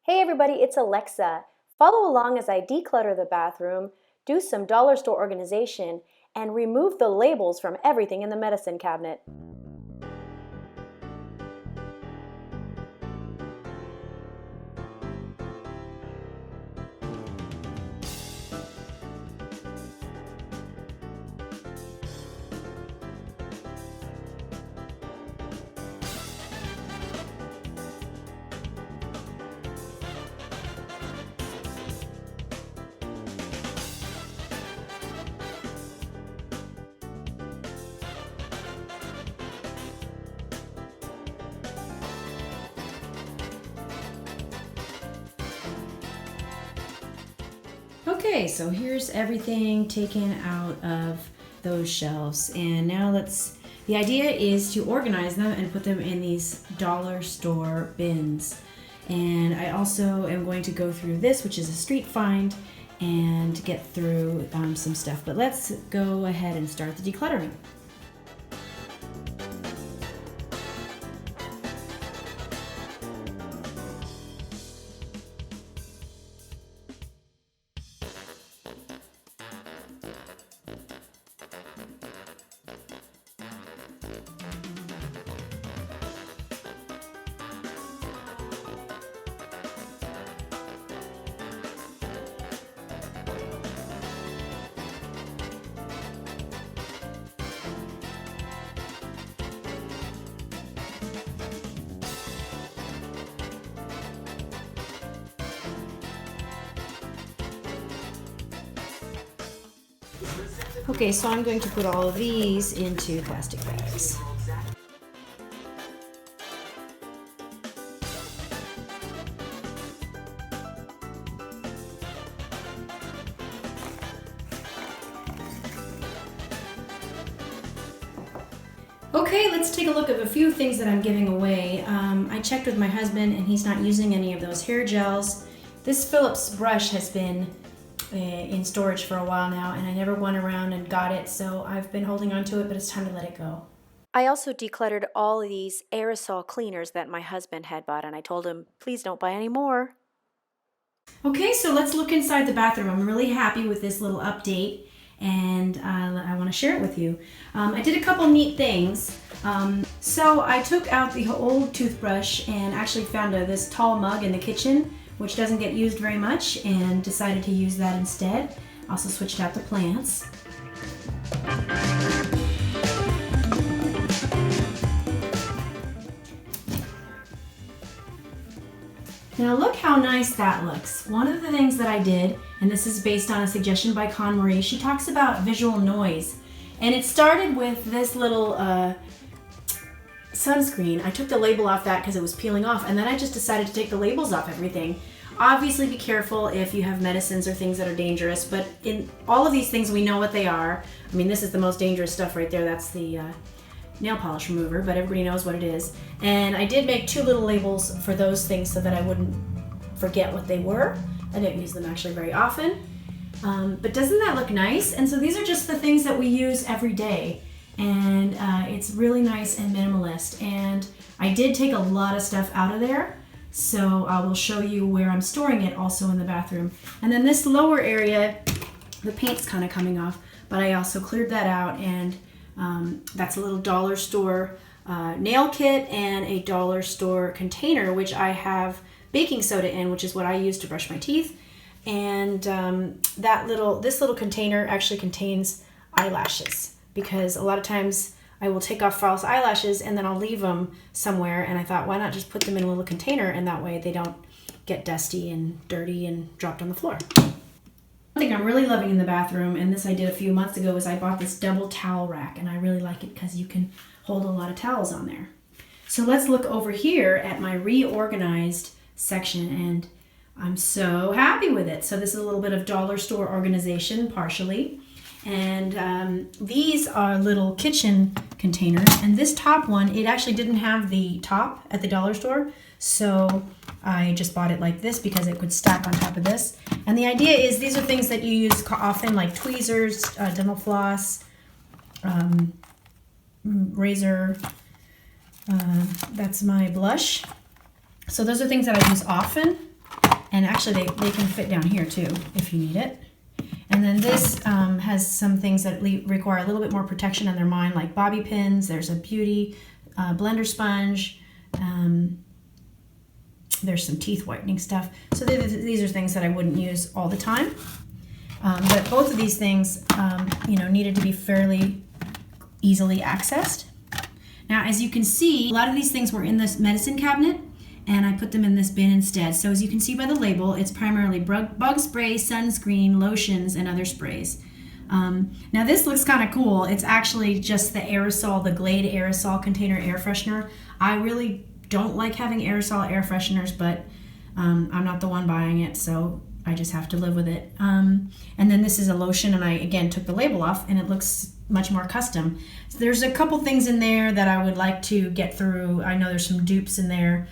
Hey everybody, it's Alexa. Follow along as I declutter the bathroom, do some dollar store organization, and remove the labels from everything in the medicine cabinet. Okay, so here's everything taken out of those shelves, and now the idea is to organize them and put them in these dollar store bins. And I also am going to go through this, which is a street find, and get through some stuff. But let's go ahead and start the decluttering. Okay, so I'm going to put all of these into plastic bags. Okay, let's take a look at a few things that I'm giving away. I checked with my husband and he's not using any of those hair gels. This Phillips brush has been in storage for a while now and I never went around and got it, so I've been holding on to it, but it's time to let it go. I also decluttered all of these aerosol cleaners that my husband had bought, and I told him, please don't buy any more. Okay, so let's look inside the bathroom. I'm really happy with this little update and I want to share it with you. I did a couple neat things. So I took out the old toothbrush and actually found this tall mug in the kitchen, which doesn't get used very much, and decided to use that instead. Also switched out the plants. Now look how nice that looks. One of the things that I did, and this is based on a suggestion by KonMari, she talks about visual noise. And it started with this little sunscreen. I took the label off that because it was peeling off, and then I just decided to take the labels off everything. Obviously be careful if you have medicines or things that are dangerous, but in all of these things we know what they are. I mean, this is the most dangerous stuff right there. That's the nail polish remover, but everybody knows what it is. And I did make 2 little labels for those things so that I wouldn't forget what they were. I didn't use them actually very often. But doesn't that look nice? And so these are just the things that we use every day. And it's really nice and minimalist. And I did take a lot of stuff out of there, so I will show you where I'm storing it also in the bathroom. And then this lower area, the paint's kind of coming off, but I also cleared that out, and that's a little dollar store nail kit and a dollar store container, which I have baking soda in, which is what I use to brush my teeth. And this little container actually contains eyelashes, because a lot of times I will take off false eyelashes and then I'll leave them somewhere, and I thought, why not just put them in a little container, and that way they don't get dusty and dirty and dropped on the floor. One thing I'm really loving in the bathroom, and this I did a few months ago, is I bought this double towel rack, and I really like it because you can hold a lot of towels on there. So let's look over here at my reorganized section, and I'm so happy with it. So this is a little bit of dollar store organization partially. And these are little kitchen containers, and this top one, it actually didn't have the top at the dollar store, so I just bought it like this because it could stack on top of this. And the idea is these are things that you use often, like tweezers, dental floss, razor, that's my blush. So those are things that I use often. And actually they can fit down here too if you need it. And then this has some things that require a little bit more protection on their mind, like bobby pins. There's a beauty blender sponge. There's some teeth whitening stuff. So these are things that I wouldn't use all the time. But both of these things, needed to be fairly easily accessed. Now, as you can see, a lot of these things were in this medicine cabinet, and I put them in this bin instead. So as you can see by the label, it's primarily bug spray, sunscreen, lotions, and other sprays. Now this looks kind of cool. It's actually just the aerosol, the Glade aerosol container air freshener. I really don't like having aerosol air fresheners, but I'm not the one buying it, so I just have to live with it. And then this is a lotion, and I again took the label off, and it looks much more custom. So there's a couple things in there that I would like to get through. I know there's some dupes in there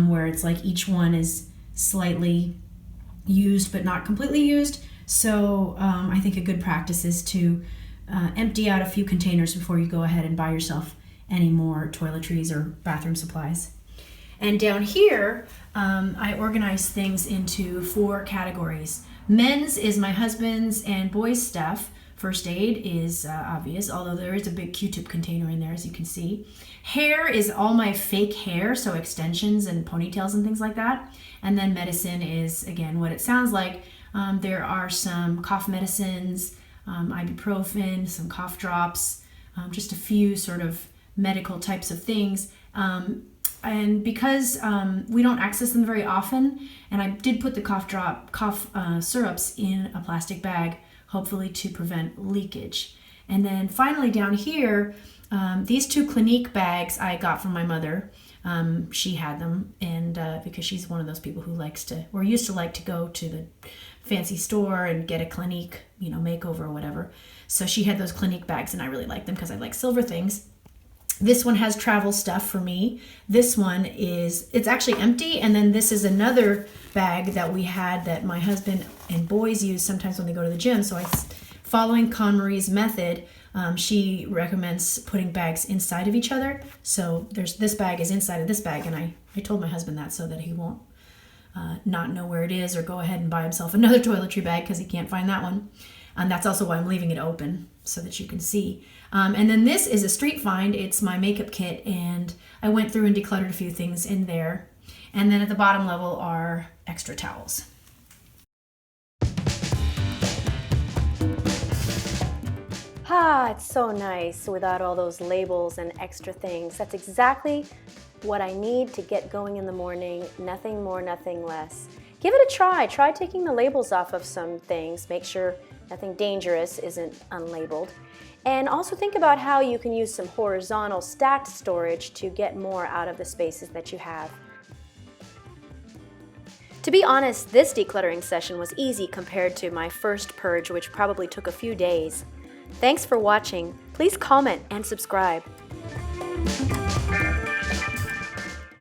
where it's like each one is slightly used but not completely used. So I think a good practice is to empty out a few containers before you go ahead and buy yourself any more toiletries or bathroom supplies. And down here, I organize things into 4 categories. Men's is my husband's and boys' stuff. First aid is obvious, although there is a big Q-tip container in there, as you can see. Hair is all my fake hair, so extensions and ponytails and things like that. And then medicine is, again, what it sounds like. There are some cough medicines, ibuprofen, some cough drops, just a few sort of medical types of things. And because we don't access them very often, and I did put the cough syrups in a plastic bag, hopefully to prevent leakage. And then finally down here, these 2 Clinique bags I got from my mother. She had them, and because she's one of those people who used to like to go to the fancy store and get a Clinique, makeover or whatever. So she had those Clinique bags, and I really like them because I like silver things. This one has travel stuff for me. This one it's actually empty, and then this is another bag that we had that my husband and boys use sometimes when they go to the gym. So following KonMari's method, she recommends putting bags inside of each other. So this bag is inside of this bag, and I told my husband that so that he won't not know where it is or go ahead and buy himself another toiletry bag because he can't find that one. And that's also why I'm leaving it open so that you can see. And then this is a street find. It's my makeup kit, and I went through and decluttered a few things in there. And then at the bottom level are extra towels. It's so nice without all those labels and extra things. That's exactly what I need to get going in the morning. Nothing more, nothing less. Give it a try. Try taking the labels off of some things. Make sure nothing dangerous isn't unlabeled. And also think about how you can use some horizontal stacked storage to get more out of the spaces that you have. To be honest, this decluttering session was easy compared to my first purge, which probably took a few days. Thanks for watching. Please comment and subscribe.